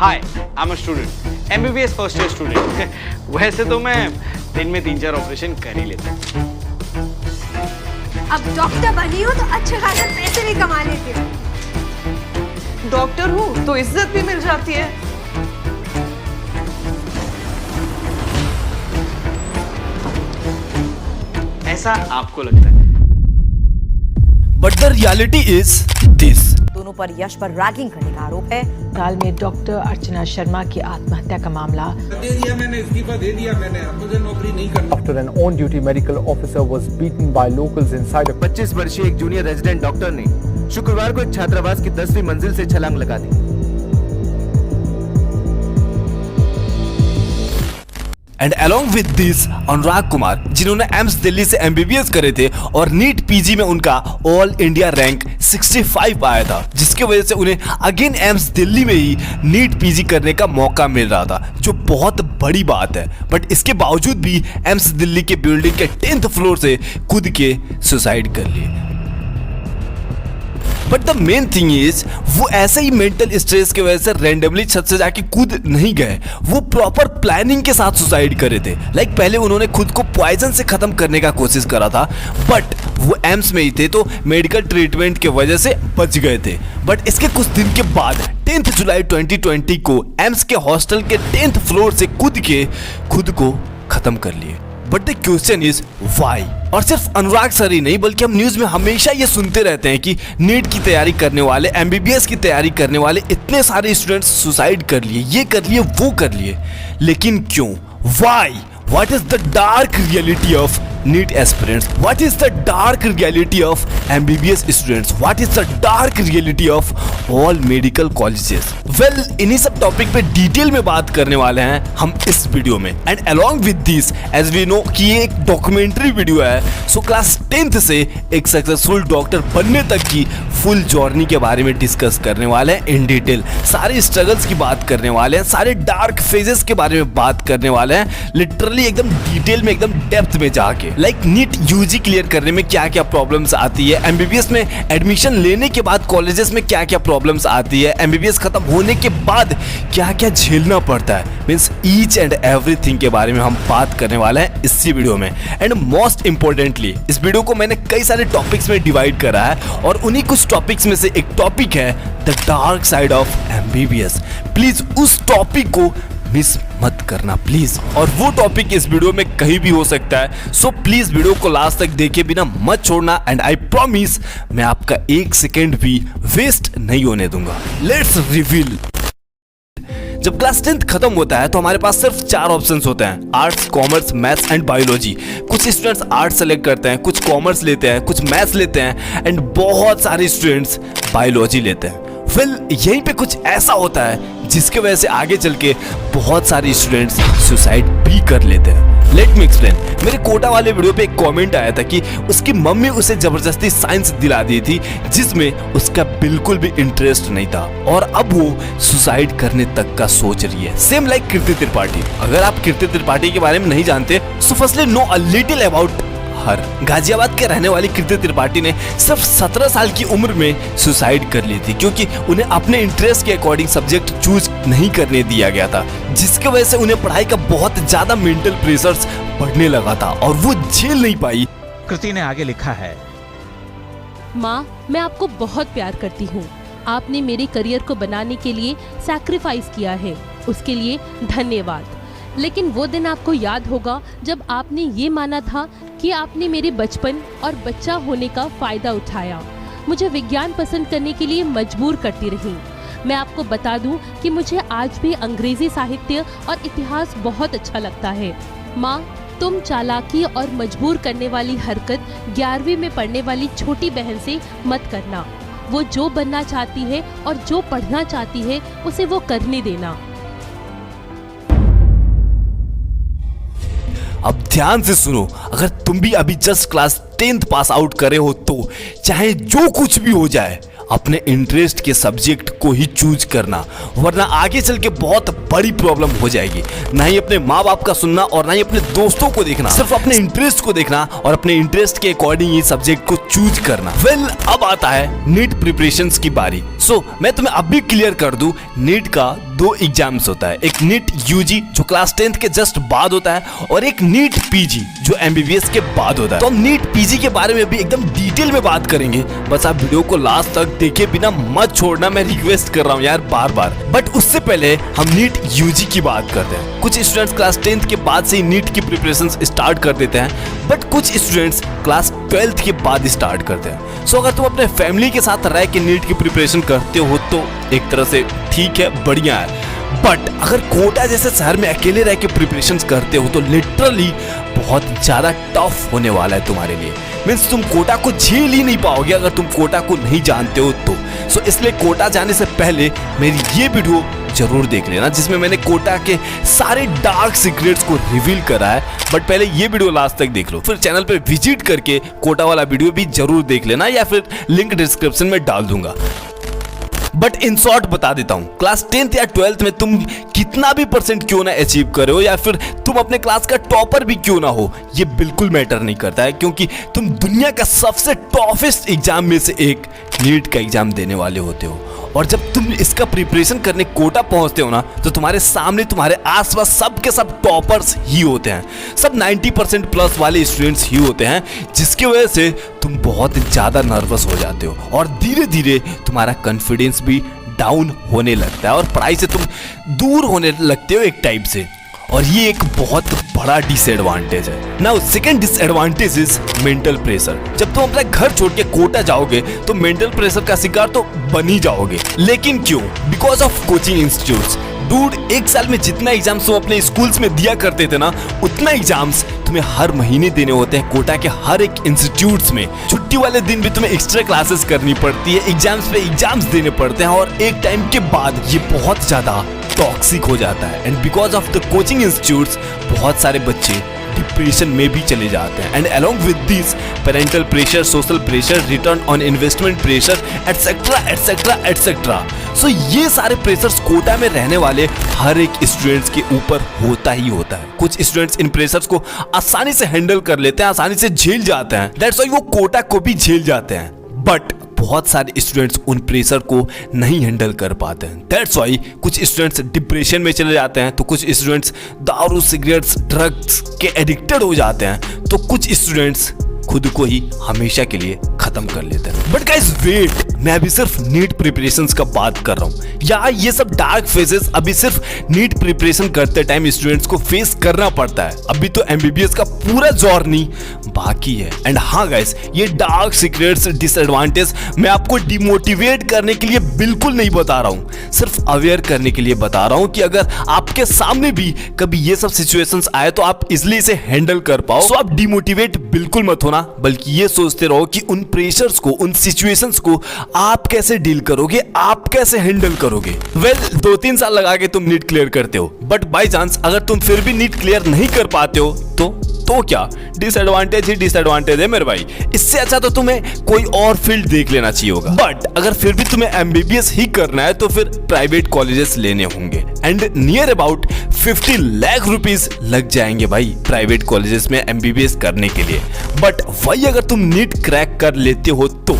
Hi, I am a student, MBBS first year student. वैसे तो मैं दिन में 3-4 ऑपरेशन कर ही लेता हूँ। अब डॉक्टर बनी हो तो अच्छे खासे पैसे भी कमा लेती हो। डॉक्टर हूँ तो इज्जत भी मिल जाती है। ऐसा आपको लगता है, but the reality is this. दोनों पर यश पर रैगिंग करने का आरोप है। दाल में डॉक्टर अर्चना शर्मा की आत्महत्या का मामला। दे दिया मैंने, इस्तीफा दे दिया मैंने, अब मुझे नौकरी नहीं करनी। After an on-duty medical officer was beaten by locals inside a 25 वर्षीय एक जूनियर रेजिडेंट डॉक्टर ने शुक्रवार को एक छात्रावास की 10वीं मंजिल से छलांग लगा दी। एंड अलॉन्ग विद दिस अनुराग कुमार, जिन्होंने एम्स दिल्ली से एमबीबीएस करे थे और नीट पीजी में उनका ऑल इंडिया रैंक 65 आया था, जिसकी वजह से उन्हें अगेन एम्स दिल्ली में ही नीट पीजी करने का मौका मिल रहा था, जो बहुत बड़ी बात है। बट इसके बावजूद भी एम्स दिल्ली के बिल्डिंग के 10th फ्लोर से कूद के सुसाइड कर लिए। But the main thing is, वो ऐसे ही मेंटल स्ट्रेस की वजह से रैंडमली छत से जाके कूद नहीं गए, वो प्रॉपर प्लानिंग के साथ सुसाइड करे थे। लाइक पहले उन्होंने खुद को पॉइजन से खत्म करने का कोशिश करा था, बट वो एम्स में ही थे तो मेडिकल ट्रीटमेंट की वजह से बच गए थे। बट इसके कुछ दिन के बाद 10 जुलाई 2020 को एम्स के हॉस्टल के 10th फ्लोर से कूद के खुद को खत्म कर लिए। But the question is why? और सिर्फ अनुराग सर ही नहीं, बल्कि हम न्यूज में हमेशा ये सुनते रहते हैं कि नीट की तैयारी करने वाले, एमबीबीएस की तैयारी करने वाले इतने सारे स्टूडेंट्स सुसाइड कर लिए, ये कर लिए, वो कर लिए। लेकिन क्यों? Why? What is the dark reality of NEET aspirants? What is the dark reality of MBBS students? What is the dark reality of all medical colleges? Well, इन्हीं सब टॉपिक पे डिटेल में बात करने वाले हैं हम इस वीडियो में। And along with this, as we know कि ये एक डॉक्यूमेंट्री वीडियो है, सो क्लास 10th से एक सक्सेसफुल डॉक्टर बनने तक की फुल जर्नी के बारे में डिस्कस करने वाले हैं इन डिटेल। सारे स्ट्रगल्स की बात करने वाले हैं, सारे डार्क फेजेस के बारे में बात करने वाले हैं, लिटरली एकदम डिटेल में, एकदम डेप्थ में जाके। लाइक नीट यूजी क्लियर करने में क्या क्या प्रॉब्लम्स आती है, एमबीबीएस में एडमिशन लेने के बाद कॉलेजेस में क्या क्या प्रॉब्लम्स आती है, एमबीबीएस खत्म होने के बाद क्या क्या झेलना पड़ता है, मींस ईच एंड एवरीथिंग के बारे में हम बात करने वाले हैं इसी वीडियो में। एंड मोस्ट इंपॉर्टेंटली, इस वीडियो को मैंने कई सारे टॉपिक्स में डिवाइड करा है और उन्हीं कुछ टॉपिक्स में से एक टॉपिक है the dark side of MBBS. Please उस टॉपिक को मिस मत करना प्लीज। और वो टॉपिक इस वीडियो में कहीं भी हो सकता है, सो प्लीज वीडियो को लास्ट तक देखे बिना मत छोड़ना। एंड आई प्रॉमिस, मैं आपका 1 सेकेंड भी वेस्ट नहीं होने दूंगा। Let's reveal. जब क्लास 10th खत्म होता है तो हमारे पास सिर्फ 4 ऑप्शंस होते हैं, arts, commerce, maths and biology. कुछ स्टूडेंट्स आर्ट्स सेलेक्ट करते हैं, कुछ कॉमर्स लेते हैं, कुछ मैथ्स लेते हैं एंड बहुत सारे स्टूडेंट्स बायोलॉजी लेते हैं। वेल, यहीं पे कुछ ऐसा होता है जिसके वजह से आगे चल के बहुत सारे स्टूडेंट्स सुसाइड भी कर लेते हैं। Let me explain. मेरे कोटा वाले वीडियो पे एक कमेंट आया था कि उसकी मम्मी उसे जबरदस्ती साइंस दिला दी थी, जिसमें उसका बिल्कुल भी इंटरेस्ट नहीं था और अब वो सुसाइड करने तक का सोच रही है। Same like Kirti Tripathi. अगर आप कीर्ति त्रिपाठी के बारे में नहीं जानते, so firstly know a little about her. Ghaziabad के रहने वाली कीर्ति त्रिपाठी ने सिर्फ 17 साल की उम्र में सुसाइड कर ली थी, क्योंकि उन्हें अपने इंटरेस्ट के अकॉर्डिंग सब्जेक्ट चूज नहीं करने दिया गया था, जिसकी वजह से उन्हें पढ़ाई का बहुत ज्यादा मेंटल प्रेशर्स बढ़ने लगा था और वो झेल नहीं पाई। कृति ने आगे लिखा है, माँ, मैं आपको बहुत प्यार करती हूँ। आपने मेरे करियर को बनाने के लिए सैक्रिफाइस किया है, उसके लिए धन्यवाद। लेकिन वो दिन आपको याद होगा जब आपने ये माना था कि आपने मेरे बचपन और बच्चा होने का फायदा उठाया, मुझे विज्ञान पसंद करने के लिए मजबूर करती रही। मैं आपको बता दूं कि मुझे आज भी अंग्रेजी साहित्य और इतिहास बहुत अच्छा लगता है। माँ, तुम चालाकी और मजबूर करने वाली हरकत 11वीं में पढ़ने वाली छोटी बहन से मत करना। वो जो बनना चाहती है और जो पढ़ना चाहती है उसे वो करने देना। अब ध्यान से सुनो, अगर तुम भी अभी just class 10th pass out करे हो तो चाहे जो कुछ भी हो जाए, अपने इंटरेस्ट के सब्जेक्ट को ही चूज करना, वरना आगे चल के बहुत बड़ी प्रॉब्लम हो जाएगी। ना ही अपने माँ बाप का सुनना और ना ही अपने दोस्तों को देखना, सिर्फ अपने इंटरेस्ट को देखना और अपने इंटरेस्ट के अकॉर्डिंग ये सब्जेक्ट को चूज करना। वेल, अब आता है नीट प्रिपरेशंस की बारी। मैं तुम्हें अब भी क्लियर कर दूं, नीट का 2 एग्जाम्स होता है, एक नीट यूजी जो क्लास 10th के जस्ट बाद होता है और एक नीट पीजी जो एमबीबीएस के बाद होता है। तो हम नीट पीजी के बारे में भी एकदम डिटेल में बात करेंगे, बस आप वीडियो को लास्ट तक देखे बिना मत छोड़ना, मैं रिक्वेस्ट कर रहा हूँ यार बार बार। बट उससे पहले हम नीट यूजी की बात करते हैं। कुछ स्टूडेंट्स क्लास 10th के बाद से ही नीट की प्रिपरेशन स्टार्ट कर देते हैं, बट कुछ स्टूडेंट्स क्लास 12th के बाद स्टार्ट करते हैं। अगर तुम अपने फैमिली के साथ रह के नीट की प्रिपरेशन करते हो तो एक तरह से ठीक है, बढ़िया है। बट अगर कोटा जैसे शहर में अकेले रह के प्रिपरेशन करते हो तो लिटरली बहुत ज्यादा टफ होने वाला है तुम्हारे लिए। मीन्स तुम कोटा को झेल ही नहीं पाओगे अगर तुम कोटा को नहीं जानते हो तो। इसलिए कोटा जाने से पहले मेरी ये वीडियो जरूर देख लेना जिसमें मैंने कोटा के सारे डार्क सीक्रेट्स को रिवील करा है। बट पहले ये वीडियो लास्ट तक देख लो, फिर चैनल पे विजिट करके कोटा वाला वीडियो भी जरूर देख लेना, या फिर लिंक डिस्क्रिप्शन में डाल दूंगा। बट इन शॉर्ट बता देता हूं, क्लास 10th या 12th में तुम कितना भी % क्यों ना अचीव करे हो या फिर तुम अपने क्लास का टॉपर भी क्यों ना हो, ये बिल्कुल मैटर नहीं करता है, क्योंकि तुम दुनिया का सबसे टॉफेस्ट एग्जाम में से एक नीट का एग्जाम देने वाले होते हो। और जब तुम इसका प्रिपरेशन करने कोटा पहुंचते हो ना, तो तुम्हारे सामने तुम्हारे आसपास सब के सब टॉपर्स ही होते हैं, सब 90% प्लस वाले स्टूडेंट्स ही होते हैं, जिसकी वजह से तुम बहुत ज़्यादा नर्वस हो जाते हो और धीरे धीरे तुम्हारा कॉन्फिडेंस भी डाउन होने लगता है और पढ़ाई से तुम दूर होने लगते हो एक टाइप से। और ये एक बहुत बड़ा डिसएडवांटेज है। Now second disadvantage is mental pressure. जब तुम अपना घर छोड़ के कोटा जाओगे तो मेंटल प्रेशर का शिकार तो बन ही जाओगे। लेकिन क्यों? Because of coaching institutes. Dude, एक साल में जितना एग्जाम्स तुम अपने स्कूल्स में दिया करते थे ना, उतना एग्जाम्स तुम्हें हर महीने देने होते हैं कोटा के हर एक इंस्टीट्यूट्स में। छुट्टी वाले दिन भी तुम्हें एक्स्ट्रा क्लासेस करनी पड़ती है, एग्जाम्स पे एग्जाम्स देने पड़ते हैं और एक टाइम के बाद ये बहुत ज्यादा टॉक्सिक हो जाता है। And because of the coaching institutes बहुत सारे बच्चे डिप्रेशन में भी चले जाते हैं। And along with this parental pressure, social pressure, return on investment pressure, etcetera etcetera etcetera. ये सारे प्रेशर्स कोटा में रहने वाले हर एक स्टूडेंट्स के ऊपर होता ही होता है। कुछ स्टूडेंट्स इन प्रेशर्स को आसानी से हैंडल कर लेते हैं, आसानी से झेल जाते हैं, दैट्स व्हाई वो कोटा को भी झेल जाते हैं। बट बहुत सारे स्टूडेंट्स उन प्रेशर को नहीं हैंडल कर पाते हैं, दैट्स व्हाई कुछ स्टूडेंट्स डिप्रेशन में चले जाते हैं, तो कुछ स्टूडेंट्स दारू, सिगरेट्स, ड्रग्स के एडिक्टेड हो जाते हैं, तो कुछ स्टूडेंट्स खुद को ही हमेशा के लिए खत्म कर लेते हैं। बट गाइस वेट, मैं अभी सिर्फ नीट प्रिपरेशंस का बात कर रहा हूँ। यार ये सब डार्क फेजेस अभी सिर्फ नीट प्रिपरेशन करते टाइम स्टूडेंट्स को फेस करना पड़ता है, अभी तो एमबीबीएस का पूरा जर्नी बाकी है। एंड हाँ गाइस, ये डार्क सीक्रेट्स, डिसएडवांटेज मैं आपको डिमोटिवेट करने के लिए बिल्कुल नहीं बता रहा हूँ, सिर्फ अवेयर करने के लिए बता रहा हूँ कि अगर आपके सामने भी कभी ये सब सिचुएशंस आए तो आप इजिली इसे हैंडल कर पाओ। सो आप डिमोटिवेट बिल्कुल मत होना, बल्कि ये सोचते रहो कि उन प्रेशर्स को, उन सिचुएशंस को आप कैसे डील करोगे, आप कैसे हैंडल करोगे। वेल, 2-3 साल लगा के तुम नीट क्लियर करते हो, बट बाय चांस अगर तुम फिर भी नीट क्लियर नहीं कर पाते हो तो क्या? डिसएडवांटेज ही डिसएडवांटेज है मेरे भाई। इससे अच्छा तो तुम्हें कोई और फील्ड देख लेना चाहिए होगा। बट अगर फिर भी तुम्हें एमबीबीएस ही करना है तो फिर प्राइवेट कॉलेजेस लेने होंगे and near about 50 lakh rupees लग जाएंगे भाई प्राइवेट कॉलेजेस में एमबीबीएस करने के लिए। बट वही अगर तुम नीट क्रैक कर लेते हो तो।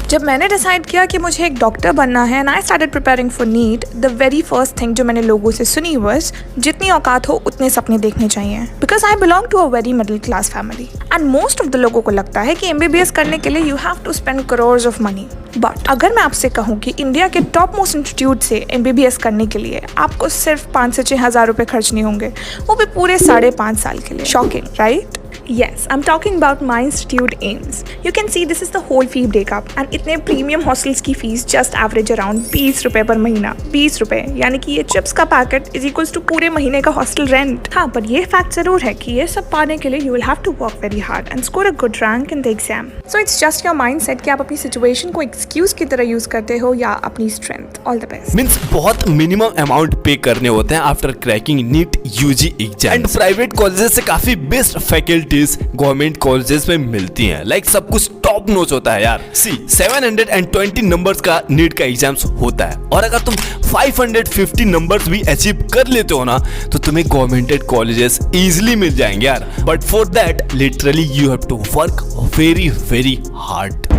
जब मैंने डिसाइड किया कि मुझे एक डॉक्टर बनना है and I started preparing for NEET, the very first thing जो मैंने लोगों से सुनी वाज जितनी औकात हो उतने सपने देखने चाहिए, because I belong to a very middle class family and most of the लोगों को लगता है कि एमबीबीएस करने के लिए you have to spend crores of money. But अगर मैं आपसे कहूँ कि इंडिया के टॉप मोस्ट इंस्टीट्यूट से एमबीबीएस करने के लिए आपको सिर्फ 5 से 6 हज़ार रुपये खर्चने होंगे, वो भी पूरे 5.5 साल के लिए। Shocking, right? Yes, I'm talking about my institute AIMS. You can see this is the whole fee breakup and इतने प्रीमियम हॉस्टल्स की फीस जस्ट एवरेज अराउंड 20 रुपये पर महीना। 20 रुपये यानी कि ये चिप्स का पैकेट इज इक्वल्स टू पूरे महीने का हॉस्टल रेंट। हाँ, पर ये फैक्ट जरूर है कि ये सब पाने के लिए you will have to work very hard and score a good rank in the exam. So it's just your mindset कि आप अपनी सिचुएशन को एक्सक्यूज की तरह यूज करते हो या अपनी strength. All the best. Means बहुत मिनिमम अमाउंट पे करने होते हैं after cracking NEET UG exam. And private colleges से काफी best faculties facilities government colleges में मिलती हैं। लाइक सब कुछ टॉप नॉच होता है यार। सी 720 नंबर्स का नीट का एग्जाम्स होता है, और अगर तुम 550 नंबर्स भी अचीव कर लेते हो ना तो तुम्हें गवर्नमेंटेड कॉलेजेस इजीली मिल जाएंगे यार। But for that literally you have to work very very hard.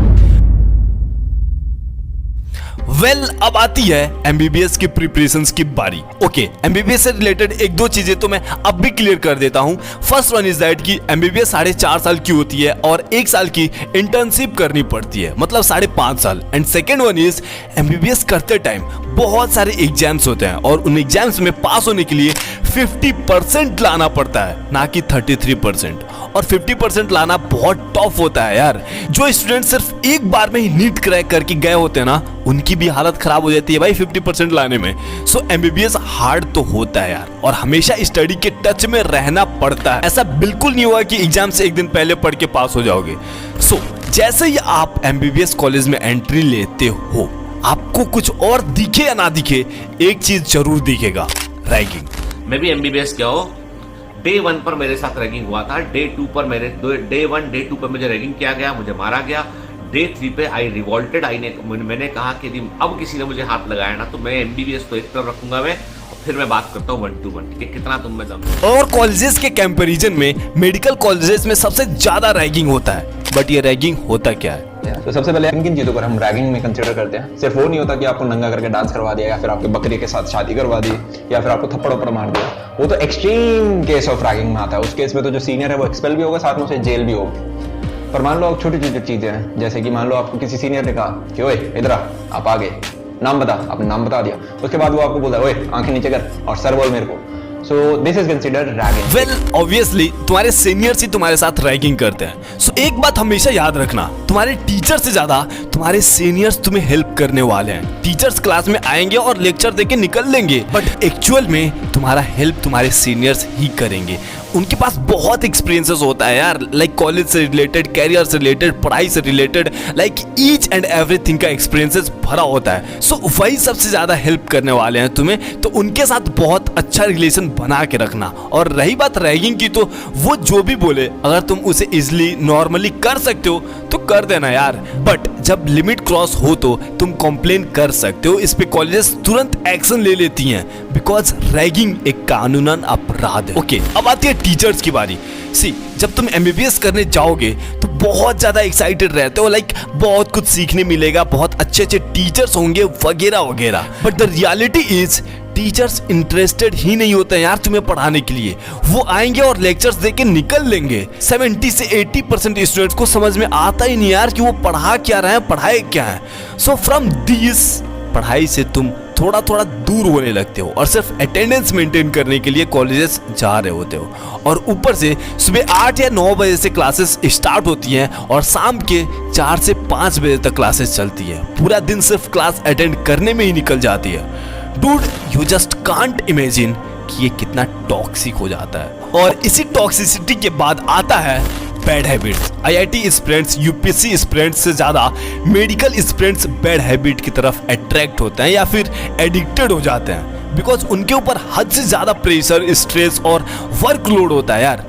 अब आती है एमबीबीएस की प्रिपरेशंस की बारी। ओके, एमबीबीएस से रिलेटेड एक दो चीजें तो मैं अब भी क्लियर कर देता हूं। फर्स्ट वन इज दैट कि एमबीबीएस 4.5 साल की होती है और 1 साल की इंटर्नशिप करनी पड़ती है, मतलब 5.5 साल। And second one is MBBS करते टाइम बहुत सारे एग्जाम्स होते हैं और उन एग्जाम्स में पास होने के लिए 50% लाना पड़ता है, ना कि 33%। और 50% लाना बहुत टफ होता है यार। जो स्टूडेंट सिर्फ एक बार में ही नीट क्रैक करके गए होते हैं ना, उनकी भी हालत खराब हो जाती है भाई 50% लाने में। सो एमबीबीएस हार्ड तो होता है यार, और हमेशा स्टडी के टच में रहना पड़ता है। ऐसा बिल्कुल नहीं हुआ कि एग्जाम से एक दिन पहले पढ़ के पास हो जाओगे। सो जैसे ही आप एमबीबीएस कॉलेज में एंट्री लेते हो, आपको कुछ और दिखे या ना दिखे, एक चीज जरूर दिखेगा, रैगिंग। मैं भी एमबीबीएस क्या हो, डे 1 पर मेरे साथ रैगिंग हुआ था। डे 2 पर डे 1 डे 2 पर मुझे रैगिंग किया गया, मुझे मारा गया। डे 3 पे आई रिवॉल्टेड। मैंने कहा कि यदि अब किसी ने मुझे हाथ लगाया ना तो मैं एमबीबीएस तो एक तरफ रखूंगा मैं, और फिर मैं बात करता हूँ 1 to 1 कि कितना तुम में दम। और कॉलेजेस के कंपैरिजन में मेडिकल कॉलेजेस में सबसे ज्यादा रैगिंग होता है। बट ये रैगिंग होता क्या है? तो सबसे पहले किन चीज़ों पर हम रैगिंग में कंसिडर करते हैं? सिर्फ वो नहीं होता कि आपको नंगा करके डांस करवा दिया, या फिर आपके बकरी के साथ शादी करवा दी, या फिर आपको थप्पड़ वप्पड़ मार दिया। वो तो एक्सट्रीम केस ऑफ रैगिंग में आता है। उस केस में तो जो सीनियर है वो एक्सपेल भी होगा, साथ में उसे जेल भी होगी। पर मान लो छोटी छोटी चीज़ें हैं, जैसे कि मान लो आपको किसी सीनियर ने कहा कि ओए इधर आ, आप आगे नाम बता, आपने नाम बता दिया। उसके बाद वो आपको बोलता है ओए आंखें नीचे कर और सर बोल मेरे को। So this is considered ragging. Well, obviously तुम्हारे सीनियर्स ही तुम्हारे साथ रैगिंग करते हैं। So एक बात हमेशा याद रखना, तुम्हारे टीचर से ज्यादा तुम्हारे सीनियर्स तुम्हें हेल्प करने वाले हैं। टीचर्स क्लास में आएंगे और लेक्चर देके निकल लेंगे, बट एक्चुअल में तुम्हारा हेल्प तुम्हारे सीनियर्स ही करेंगे। उनके पास बहुत एक्सपीरियंसेस होता है यार, लाइक कॉलेज से रिलेटेड, कैरियर से रिलेटेड, पढ़ाई से related, like each and everything का एक्सपीरियंसेस भरा होता है। सो वही सबसे ज्यादा हेल्प करने वाले हैं तुम्हें, तो उनके साथ बहुत अच्छा रिलेशन बना के रखना। और रही बात रैगिंग की, तो वो जो भी बोले अगर तुम उसे इजिली नॉर्मली कर सकते हो तो कर देना यार, बट जब लिमिट क्रॉस हो तो तुम कंप्लेन कर सकते हो। इस पे कॉलेजेस तुरंत एक्शन ले लेती हैं, बिकॉज रैगिंग एक कानूनन अपराध है। ओके, अब आती है टीचर्स की बारी। सी, जब तुम एमबीबीएस करने जाओगे तो बहुत ज्यादा एक्साइटेड रहते हो, लाइक बहुत कुछ सीखने मिलेगा, बहुत अच्छे अच्छे टीचर्स होंगे वगैरह वगैरह। But the reality is teachers interested ही नहीं होते हैं यार तुम्हें पढ़ाने के लिए। वो आएंगे और लेक्चर्स देके निकल लेंगे। 70 से 80% स्टूडेंट्स को समझ में आता ही नहीं यार कि वो पढ़ा क्या रहे हैं, पढ़ाए क्या है। सो फ्रॉम दिस, पढ़ाई से तुम थोड़ा थोड़ा दूर होने लगते हो और सिर्फ अटेंडेंस मेंटेन करने के लिए कॉलेजेस जा रहे होते हो। और ऊपर से सुबह 8 या 9 बजे से क्लासेस स्टार्ट होती हैं और शाम के 4 से 5 बजे तक क्लासेस चलती है। पूरा दिन सिर्फ क्लास अटेंड करने में ही निकल जाती है। Dude, you just can't imagine कि ये कितना टॉक्सिक हो जाता है। और इसी टॉक्सिसिटी के बाद आता है bad habits. IIT students, UPSC students से ज्यादा मेडिकल स्टूडेंट्स बैड हैबिट की तरफ अट्रैक्ट होते हैं या फिर एडिक्टेड हो जाते हैं, बिकॉज उनके ऊपर हद से ज्यादा प्रेशर, स्ट्रेस और वर्कलोड होता है यार।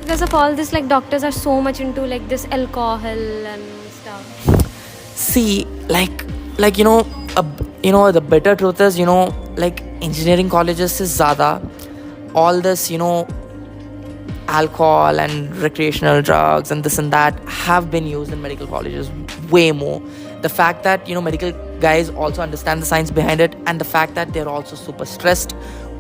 Because of all this, like doctors are so much into like this alcohol and stuff. See, like you know, the better truth is, you know, like engineering colleges is zyada all this, you know, alcohol and recreational drugs and this and that have been used in medical colleges way more. The fact that, you know, medical guys also understand the science behind it, and the fact that they're also super stressed,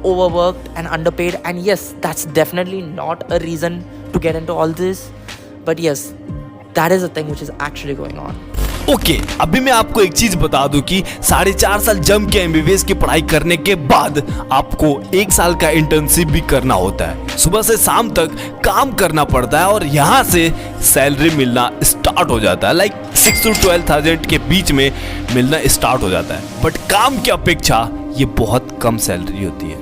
overworked and underpaid. And yes, that's definitely not a reason to get into all this, but yes, that is a thing which is actually going on. Okay, अभी मैं आपको एक चीज बता दूं कि 4.5 साल जम के एमबीबीएस की पढ़ाई करने के बाद आपको 1 साल का इंटर्नशिप भी करना होता है। सुबह से शाम तक काम करना पड़ता है और यहाँ से सैलरी मिलना स्टार्ट हो जाता है, लाइक 6 to 12,000 के बीच में मिलना स्टार्ट हो जाता है। बट काम की अपेक्षा ये बहुत कम सैलरी होती है।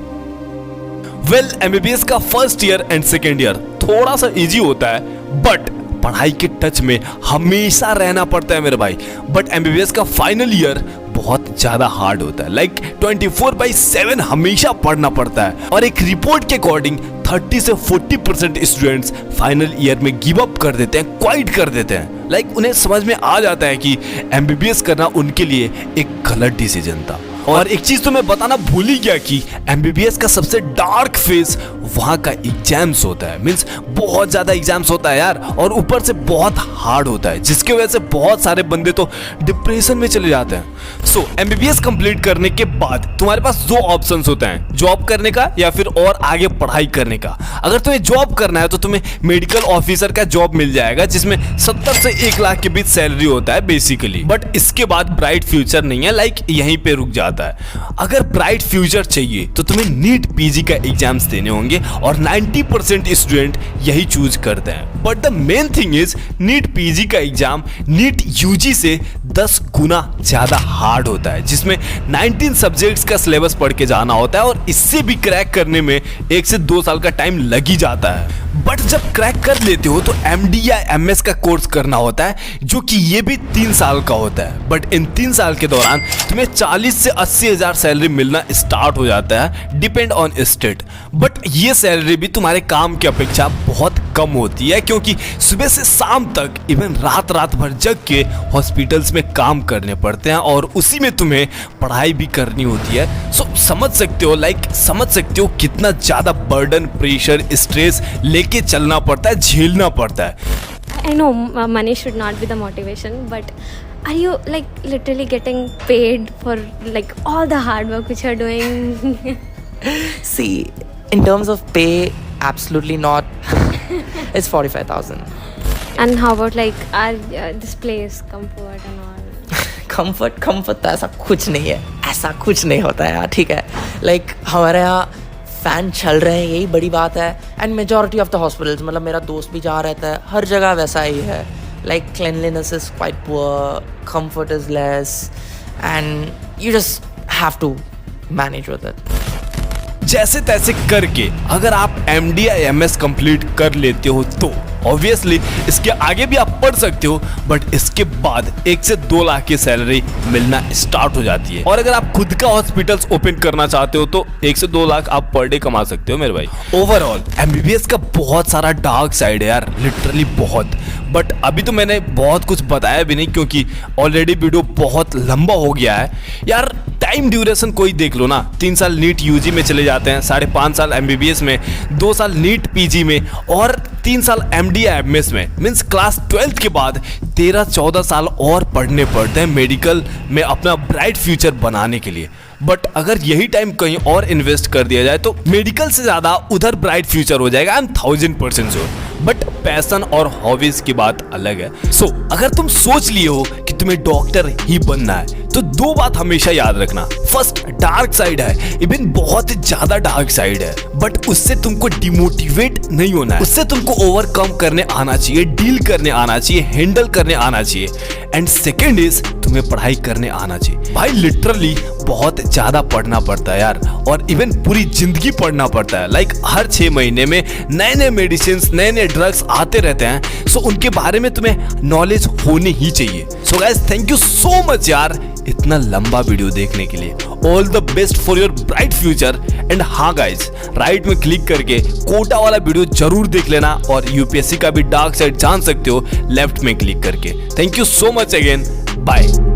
वेल, एमबीबीएस का first year and second year थोड़ा सा इजी होता है, बट पढ़ाई के टच में हमेशा रहना पड़ता है मेरे भाई। बट एमबीबीएस का फाइनल ईयर बहुत ज्यादा हार्ड होता है, लाइक 24/7 हमेशा पढ़ना पड़ता है। और एक रिपोर्ट के अकॉर्डिंग 30 से 40% स्टूडेंट्स फाइनल ईयर में गिव अप कर देते हैं, क्वाइट कर देते हैं। लाइक उन्हें समझ में आ जाता है कि MBBS करना उनके लिए एक गलत डिसीजन था। और एक चीज तो मैं बताना भूल ही गया कि MBBS का सबसे डार्क फेज वहां का एग्जाम्स होता है। मींस बहुत ज्यादा एग्जाम्स होता है यार, और ऊपर से बहुत हार्ड होता है, जिसकी वजह से बहुत सारे बंदे तो डिप्रेशन में चले जाते हैं। सो MBBS कंप्लीट करने के बाद तुम्हारे पास दो ऑप्शंस होते हैं, जॉब करने का या फिर और आगे पढ़ाई करने का। अगर तुम्हें जॉब करना है तो तुम्हें मेडिकल ऑफिसर का जॉब मिल जाएगा, जिसमें 70 से 1 लाख के बीच सैलरी होता है बेसिकली। बट इसके बाद ब्राइट फ्यूचर नहीं है, लाइक यहीं पे रुक जाता है। अगर ब्राइट फ्यूचर चाहिए तो तुम्हें नीट पीजी का एग्जाम्स देने होंगे, और 90% स्टूडेंट यही चूज करते हैं। But the main thing is NEET PG का एग्जाम नीट यूजी से 10 गुना ज्यादा हार्ड होता है, जिसमें 19 सब्जेक्ट्स का सिलेबस पढ़ के जाना होता है, और इससे भी क्रैक करने में 1 से 2 साल का टाइम लग ही जाता है। बट जब क्रैक कर लेते हो तो MD या MS का कोर्स करना होता है, जो कि ये भी 3 साल का होता है। बट इन 3 साल के दौरान तुम्हें 40 से 80 हजार सैलरी मिलना स्टार्ट हो जाता है, डिपेंड ऑन स्टेट। बट ये सैलरी भी तुम्हारे काम की अपेक्षा बहुत कम होती है, क्योंकि सुबह से शाम तक इवन रात भर जग के हॉस्पिटल्स में काम करने पड़ते हैं, और उसी में तुम्हें पढ़ाई भी करनी होती है। सो समझ सकते हो कितना ज्यादा बर्डन, प्रेशर, स्ट्रेस लेके चलना पड़ता है, झेलना पड़ता है। I know money should not be the motivation, but are you like literally getting paid for like all the hard work which you're doing? See, in terms of pay, absolutely not. It's 45,000. And how about like this place, comfort and all? comfort तो ऐसा कुछ नहीं है, ऐसा कुछ नहीं होता है यार, ठीक है। लाइक हमारे यहाँ फैन चल रहे हैं, यही बड़ी बात है। And majority of the hospitals, मतलब मेरा दोस्त भी जहाँ रहता है, हर जगह वैसा ही है। Like cleanliness is quite poor, comfort is less, and you just have to manage with it. जैसे तैसे करके अगर आप MD या MS कंप्लीट कर लेते हो तो ऑब्वियसली इसके आगे भी आप पढ़ सकते हो, बट इसके बाद 1 से 2 लाख की सैलरी मिलना स्टार्ट हो जाती है। और अगर आप खुद का हॉस्पिटल्स ओपन करना चाहते हो तो 1 से 2 लाख आप पर डे कमा सकते हो मेरे भाई। ओवरऑल MBBS का बहुत सारा डार्क साइड है यार, लिटरली बहुत। बट अभी तो मैंने बहुत कुछ बताया भी नहीं, क्योंकि ऑलरेडी वीडियो बहुत लंबा हो गया है यार। टाइम ड्यूरेशन कोई देख लो ना, 3 साल नीट यूजी में चले जाते हैं, 5.5 साल MBBS में, 2 साल नीट पीजी में, और 3 साल MD या MS में। मीन्स क्लास 12th के बाद 13-14 साल और पढ़ने पड़ते हैं मेडिकल में अपना ब्राइट फ्यूचर बनाने के लिए। बट अगर यही टाइम कहीं और इन्वेस्ट कर दिया जाए तो मेडिकल से ज्यादा उधर ब्राइट फ्यूचर हो जाएगा। I am 1000% sure. But passion और हॉबीज की बात अलग है। सो अगर तुम सोच लिए हो कि तुम्हें डॉक्टर ही बनना है तो 2 बात हमेशा याद रखना। फर्स्ट, डार्क साइड है, इवन बहुत ज्यादा डार्क साइड है, बट उससे तुमको डिमोटिवेट नहीं होना है। उससे तुमको ओवरकम करने आना चाहिए, डील करने आना चाहिए, हैंडल करने आना चाहिए। एंड सेकेंड इज तुम्हें पढ़ाई करने आना चाहिए। भाई लिटरली बहुत ज्यादा पढ़ना पड़ता है यार, और इवन पूरी जिंदगी पढ़ना पड़ता है। लाइक हर 6 महीने में नए मेडिसिन, नए ड्रग्स आते रहते हैं। सो उनके बारे में तुम्हें नॉलेज होनी ही चाहिए। So guys, thank you so much यार इतना लंबा वीडियो देखने के लिए। All the best for your bright future. And हाँ गाइस, राइट में क्लिक करके कोटा वाला वीडियो जरूर देख लेना, और UPSC का भी डार्क साइड जान सकते हो लेफ्ट में क्लिक करके। Thank you so much again, bye.